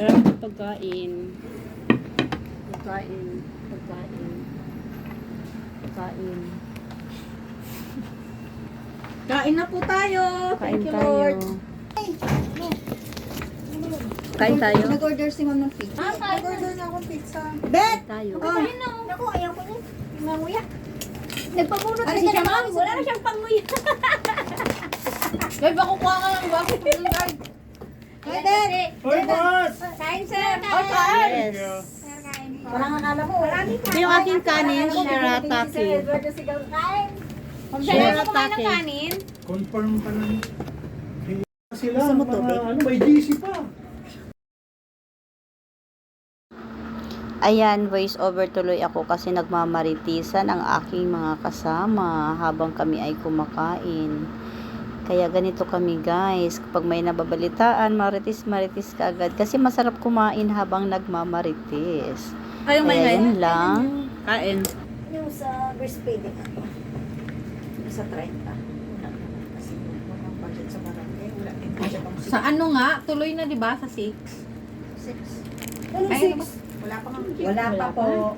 Sarap ng pagkain. Pagkain. Pagkain. Pagkain. Kain na po tayo. Kain Thank you, tayo. Lord. Kain tayo. Nag-order si Ma'am ng pizza. Nag-order na akong pizza. Bet! Tayo. Oh. Naku, ayaw ko yun. Manguya. Nagpapunot Ano na siya, siya ma'am? naman. Wala na siyang panguya. Guys, makukuha ka ng bakit po yung guard. Hi, Bet! Hoy, boss! Kain, sir. Yes. Sir, kain. Parang akala mo. Marami Ito yung aking kanin, shirataki. Kain. Shirataki. Kanin. Confirm pa lang. Kaya sila, Gusto mo mga, tubig? may GC pa. Ayan, voice over tuloy ako kasi nagmamaritisan ang aking mga kasama habang kami ay kumakain. Kaya ganito kami guys, kapag may nababalitaan, maritis ka agad. Kasi masarap kumain habang nagmamaritis. Ayaw may Kaya ngayon. yun lang. Kain. Yung sa breastfeeding. Sa 30. Kasi walang budget sa barangay. Wala din siya pang sa ano nga? Tuloy na, di ba? Sa 6? 6. Ay, 6? Wala pa po.